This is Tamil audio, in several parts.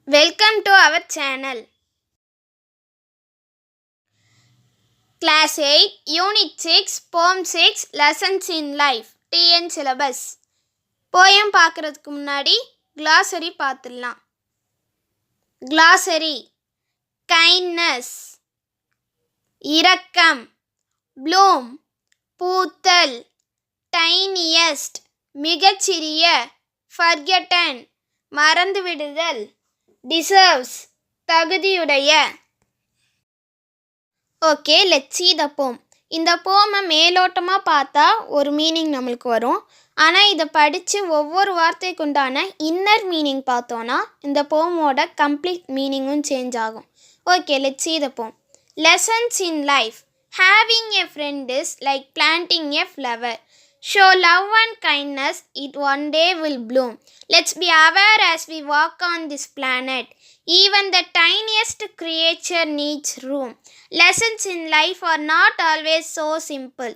Welcome to our channel. Class 8, Unit 6, Poem 6, Lessons in Life, TN syllabus. Poem பார்க்கறதுக்கு முன்னாடி glossary பார்த்துடலாம். Glossary: kindness, இரக்கம், bloom, பூத்தல், tiniest, மிகச்சிறிய, forgotten, மறந்துவிடுதல், deserves, தகுதியுடைய. Okay, let's see the poem. இந்த போமை மேலோட்டமாக பார்த்தா ஒரு மீனிங் நம்மளுக்கு வரும். ஆனால் இதை படித்து ஒவ்வொரு வார்த்தைக்கு உண்டான இன்னர் மீனிங் பார்த்தோன்னா இந்த போமோட கம்ப்ளீட் மீனிங்கும் சேஞ்ச் ஆகும். Okay, let's see the poem. Lessons in life. Having a friend is like planting a flower. Show love and kindness, it one day will bloom. Let's be aware as we walk on this planet. Even the tiniest creature needs room. Lessons in life are not always so simple.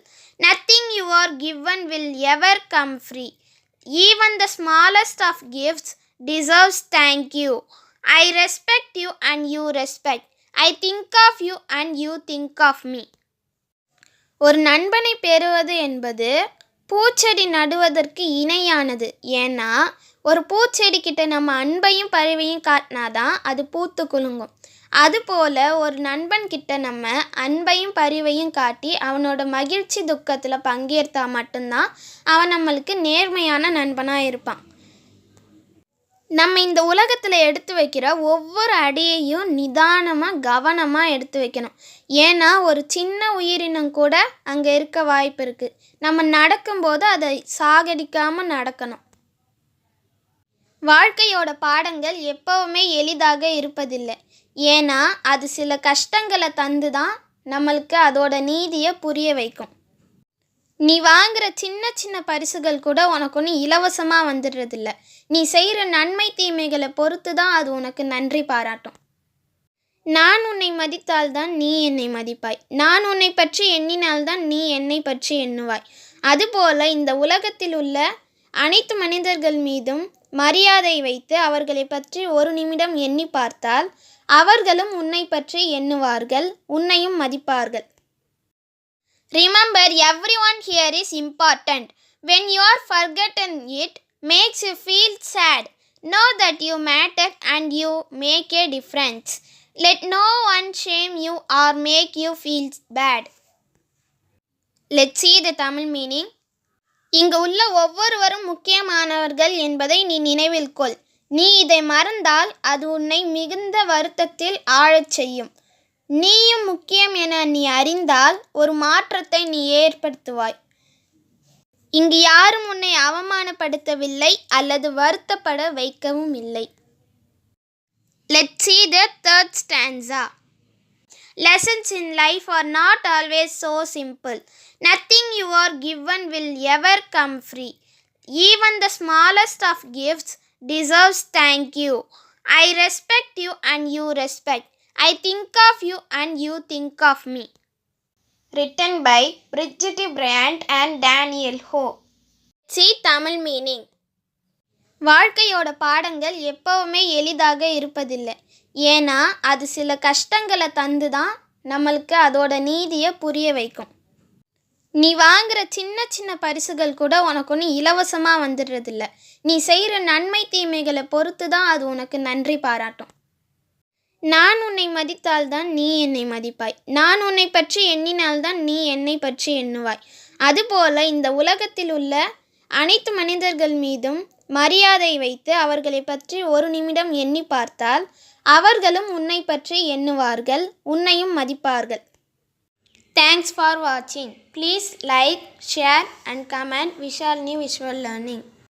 Nothing you are given will ever come free. Even the smallest of gifts deserves thank you. I respect you and you respect. I think of you and you think of me. ஒரு நண்பனை பெறுவது என்பது பூச்செடி நடுவதற்கு இணையானது. ஏன்னா ஒரு பூச்செடிக்கிட்ட நம்ம அன்பையும் பரிவையும் காட்டினாதான் அது பூத்து குலுங்கும். அதுபோல் ஒரு நண்பன்கிட்ட நம்ம அன்பையும் பரிவையும் காட்டி அவனோட மகிழ்ச்சி துக்கத்தில் பங்கேற்றா மட்டும்தான் அவன் நம்மளுக்கு நேர்மையான நண்பனாக இருப்பான். நம்ம இந்த உலகத்தில் எடுத்து வைக்கிற ஒவ்வொரு அடியையும் நிதானமாக கவனமாக எடுத்து வைக்கணும். ஏன்னா ஒரு சின்ன உயிரினம் கூட அங்கே இருக்க வாய்ப்பு இருக்குது. நம்ம நடக்கும்போது அதை சாகடிக்காமல் நடக்கணும். வாழ்க்கையோட பாடங்கள் எப்போவுமே எளிதாக இருப்பதில்லை. ஏன்னா அது சில கஷ்டங்களை தந்து தான் நம்மளுக்கு அதோட நீதியை புரிய வைக்கும். நீ வாங்குகிற சின்ன சின்ன பரிசுகள் கூட உனக்கு ஒன்றும் இலவசமாக வந்துடுறதில்ல. நீ செய்கிற நன்மை தீமைகளை பொறுத்து தான் அது உனக்கு நன்றி பாராட்டும். நான் உன்னை மதித்தால்தான் நீ என்னை மதிப்பாய். நான் உன்னை பற்றி எண்ணினால்தான் நீ என்னை பற்றி எண்ணுவாய். அதுபோல் இந்த உலகத்தில் உள்ள அனைத்து மனிதர்கள் மீதும் மரியாதை வைத்து அவர்களை பற்றி ஒரு நிமிடம் எண்ணி பார்த்தால் அவர்களும் உன்னை பற்றி எண்ணுவார்கள், உன்னையும் மதிப்பார்கள். Remember, everyone here is important. When you are forgotten, it makes you feel sad. Know that you matter and you make a difference. Let no one shame you or make you feel bad. Let's see the Tamil meaning. இங்கு உள்ள ஒவ்வொருவரும் முக்கியமானவர்கள் என்பதை நீ நினைவில் கொள். நீ இதை மறந்தால் அது உன்னை மிகுந்த வருத்தத்தில் ஆழச் செய்யும். நீயும் முக்கியம் என நீ அறிந்தால் ஒரு மாற்றத்தை நீ ஏற்படுத்துவாய். இங்கு யாரும் உன்னை அவமானப்படுத்தவில்லை அல்லது வருத்தப்பட வைக்கவும் இல்லை. Let's see the third stanza. Lessons in life are not always so simple. Nothing you are given will ever come free. Even the smallest of gifts deserves thank you. I respect you and you respect. I think of you and you think of me. Written by Bridget Bryant and Daniel Ho. See Tamil meaning. வாழ்க்கையோட பாடங்கள் எப்போவுமே எளிதாக இருப்பதில்லை. ஏன்னா அது சில கஷ்டங்களை தந்து தான் நம்மளுக்கு அதோட நீதியை புரிய வைக்கும். நீ வாங்குகிற சின்ன சின்ன பரிசுகள் கூட உனக்கு ஒன்றும் இலவசமாக வந்துடுறதில்ல. நீ செய்கிற நன்மை தீமைகளை பொறுத்து தான் அது உனக்கு நன்றி பாராட்டும். நான் உன்னை மதித்தால்தான் நீ என்னை மதிப்பாய். நான் உன்னை பற்றி எண்ணினால்தான் நீ என்னை பற்றி எண்ணுவாய். அதுபோல் இந்த உலகத்தில் உள்ள அனைத்து மனிதர்கள் மீதும் மரியாதை வைத்து அவர்களை பற்றி ஒரு நிமிடம் எண்ணி பார்த்தால் அவர்களும் உன்னை பற்றி எண்ணுவார்கள், உன்னையும் மதிப்பார்கள். தேங்க்ஸ் ஃபார் வாட்சிங். Please like, share and comment. Vishal new visual learning.